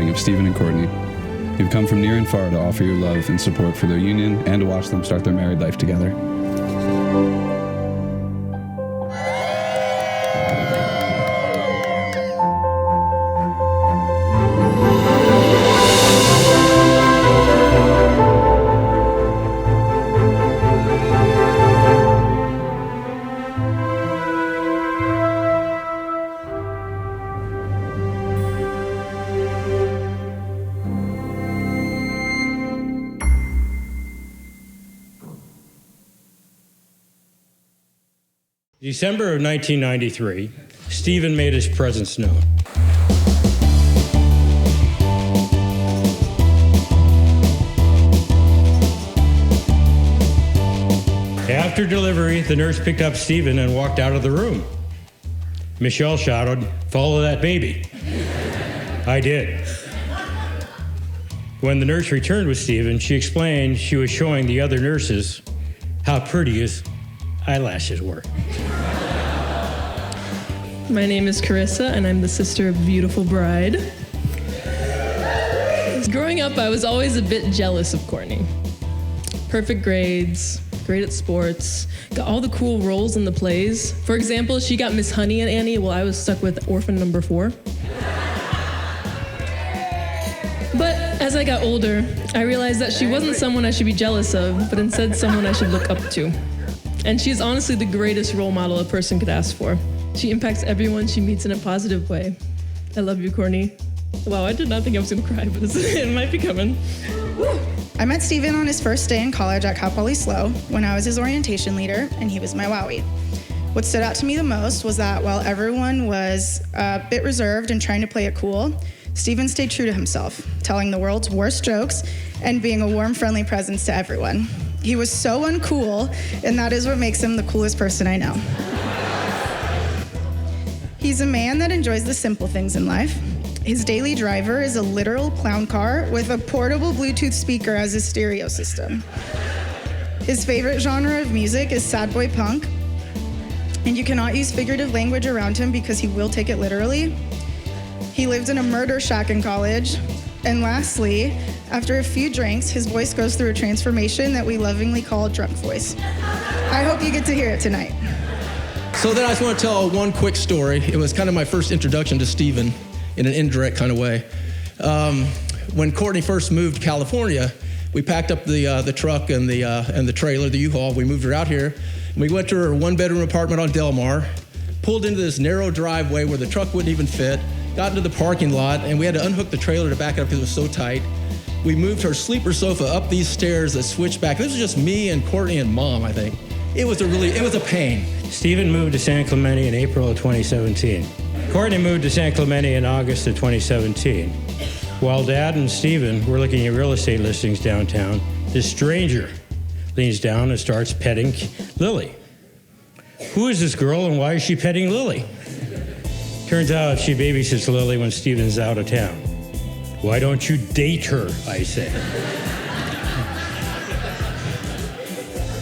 wedding of Stephen and Courtney. You've come from near and far to offer your love and support for their union and to watch them start their married life together. December of 1993, Stephen made his presence known. After delivery, the nurse picked up Stephen and walked out of the room. Michelle shouted, "Follow that baby." I did. When the nurse returned with Stephen, she explained she was showing the other nurses how pretty his eyelashes were. My name is Carissa, and I'm the sister of beautiful bride. Growing up, I was always a bit jealous of Courtney. Perfect grades, great at sports, got all the cool roles in the plays. For example, she got Miss Honey and Annie while I was stuck with orphan number 4. But as I got older, I realized that she wasn't someone I should be jealous of, but instead someone I should look up to. And she's honestly the greatest role model a person could ask for. She impacts everyone she meets in a positive way. I love you, Courtney. Wow, I did not think I was gonna cry, but it might be coming. I met Stephen on his first day in college at Cal Poly SLO when I was his orientation leader and he was my wowie. What stood out to me the most was that while everyone was a bit reserved and trying to play it cool, Stephen stayed true to himself, telling the world's worst jokes and being a warm, friendly presence to everyone. He was so uncool, and that is what makes him the coolest person I know. He's a man that enjoys the simple things in life. His daily driver is a literal clown car with a portable Bluetooth speaker as his stereo system. His favorite genre of music is sad boy punk, and you cannot use figurative language around him because he will take it literally. He lived in a murder shack in college. And lastly, after a few drinks, his voice goes through a transformation that we lovingly call drunk voice. I hope you get to hear it tonight. So then I just want to tell one quick story. It was kind of my first introduction to Stephen in an indirect kind of way. When Courtney first moved to California, we packed up the truck and the trailer, the U-Haul. We moved her out here. And we went to her one-bedroom apartment on Del Mar, pulled into this narrow driveway where the truck wouldn't even fit, got into the parking lot, and we had to unhook the trailer to back it up because it was so tight. We moved her sleeper sofa up these stairs that switched back. This was just me and Courtney and Mom, I think. It was a pain. Stephen moved to San Clemente in April of 2017. Courtney moved to San Clemente in August of 2017. While Dad and Stephen were looking at real estate listings downtown, this stranger leans down and starts petting Lily. Who is this girl and why is she petting Lily? Turns out she babysits Lily when Stephen's out of town. Why don't you date her, I said.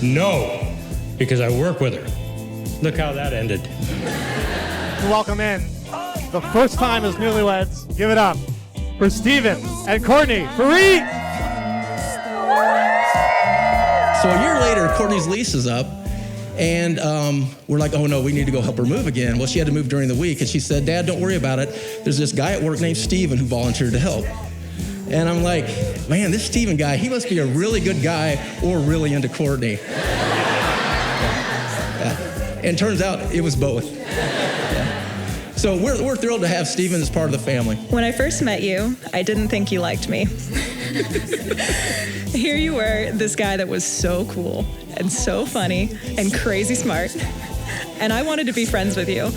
No, because I work with her. Look how that ended. Welcome in. The first time as newlyweds. Give it up for Stephen and Courtney. Fareed! So a year later, Courtney's lease is up, and we're like, oh no, we need to go help her move again. Well, she had to move during the week, and she said, Dad, don't worry about it. There's this guy at work named Stephen who volunteered to help. And I'm like, man, this Stephen guy, he must be a really good guy or really into Courtney. And turns out it was both. So we're thrilled to have Stephen as part of the family. When I first met you, I didn't think you liked me. Here you were, this guy that was so cool and so funny and crazy smart. And I wanted to be friends with you,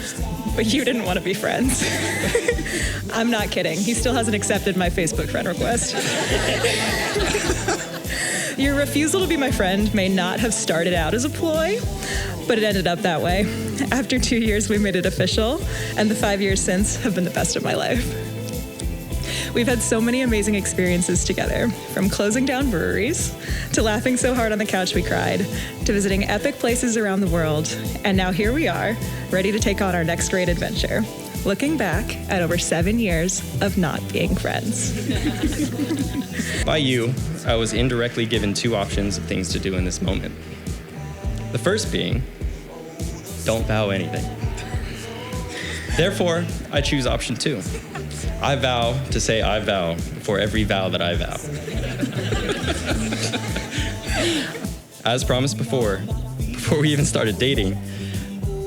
but you didn't want to be friends. I'm not kidding. He still hasn't accepted my Facebook friend request. Your refusal to be my friend may not have started out as a ploy, but it ended up that way. After 2 years, we made it official, and the 5 years since have been the best of my life. We've had so many amazing experiences together, from closing down breweries, to laughing so hard on the couch we cried, to visiting epic places around the world, and now here we are, ready to take on our next great adventure. looking back at over 7 years of not being friends. By you, I was indirectly given 2 options of things to do in this moment. The first being, don't vow anything. Therefore, I choose option 2. I vow to say I vow before every vow that I vow. As promised before we even started dating,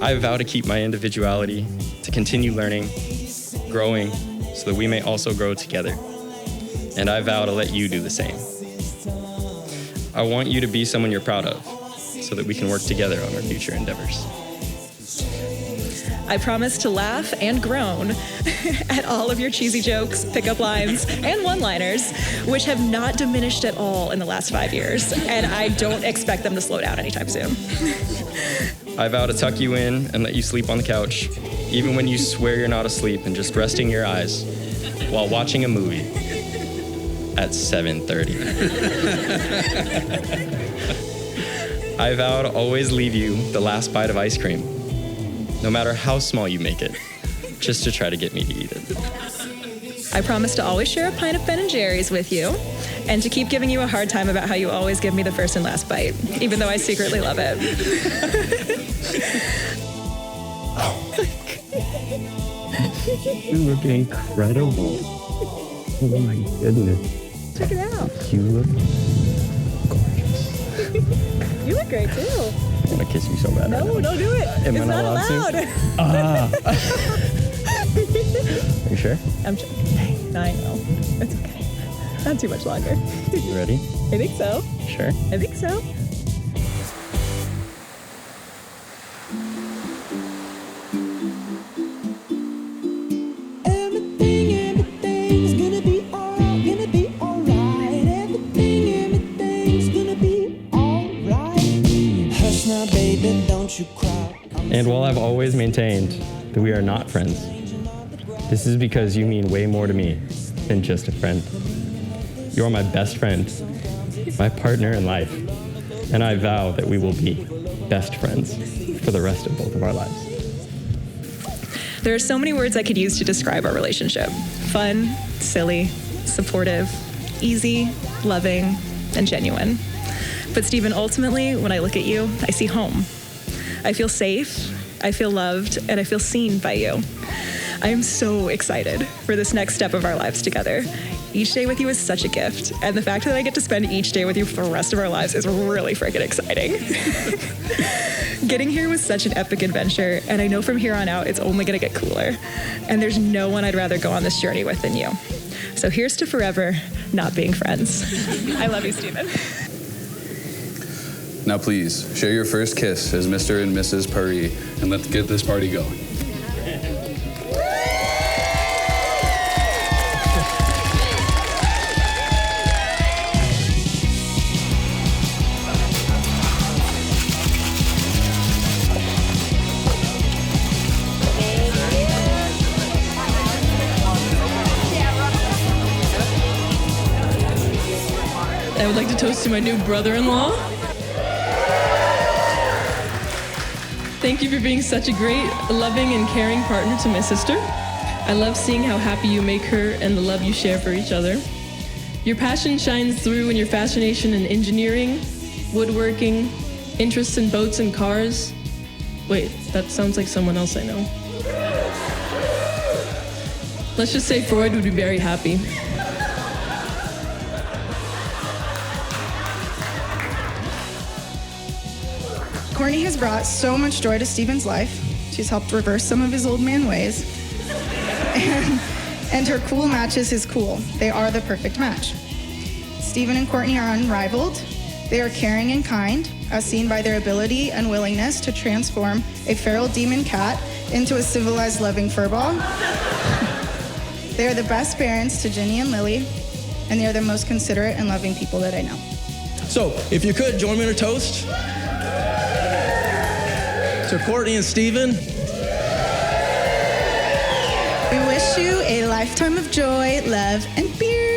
I vow to keep my individuality, to continue learning, growing, so that we may also grow together. And I vow to let you do the same. I want you to be someone you're proud of, so that we can work together on our future endeavors. I promise to laugh and groan at all of your cheesy jokes, pickup lines, and one-liners, which have not diminished at all in the last 5 years, and I don't expect them to slow down anytime soon. I vow to tuck you in and let you sleep on the couch, even when you swear you're not asleep and just resting your eyes while watching a movie at 7:30. I vow to always leave you the last bite of ice cream, no matter how small you make it, just to try to get me to eat it. I promise to always share a pint of Ben & Jerry's with you, and to keep giving you a hard time about how you always give me the first and last bite, even though I secretly love it. You look incredible. Oh my goodness. Check it out. You look gorgeous. You look great, too. I want to kiss you so bad. No, right now. don't do it. Am I It's not not allowed allowed. Are you sure? I'm joking. I know. It's okay. Not too much longer. You ready? I think so. Sure. I think so. Everything's gonna be alright. Everything's gonna be alright. Hush now, baby, don't you cry. And while I've always maintained that we are not friends, this is because you mean way more to me than just a friend. You're my best friend, my partner in life, and I vow that we will be best friends for the rest of both of our lives. There are so many words I could use to describe our relationship. Fun, silly, supportive, easy, loving, and genuine. But Stephen, ultimately, when I look at you, I see home. I feel safe, I feel loved, and I feel seen by you. I am so excited for this next step of our lives together. Each day with you is such a gift, and the fact that I get to spend each day with you for the rest of our lives is really freaking exciting. Getting here was such an epic adventure, and I know from here on out it's only gonna get cooler. And there's no one I'd rather go on this journey with than you. So here's to forever not being friends. I love you, Stephen. Now please, share your first kiss as Mr. and Mrs. Paris, and let's get this party going. I would like to toast to my new brother-in-law. Thank you for being such a great, loving, and caring partner to my sister. I love seeing how happy you make her and the love you share for each other. Your passion shines through in your fascination in engineering, woodworking, interests in boats and cars. Wait, that sounds like someone else I know. Let's just say Freud would be very happy. Courtney has brought so much joy to Stephen's life. She's helped reverse some of his old man ways. And her cool matches his cool. They are the perfect match. Stephen and Courtney are unrivaled. They are caring and kind, as seen by their ability and willingness to transform a feral demon cat into a civilized, loving furball. They are the best parents to Ginny and Lily, and they are the most considerate and loving people that I know. So, if you could, join me in a toast. To Courtney and Stephen. We wish you a lifetime of joy, love, and beer.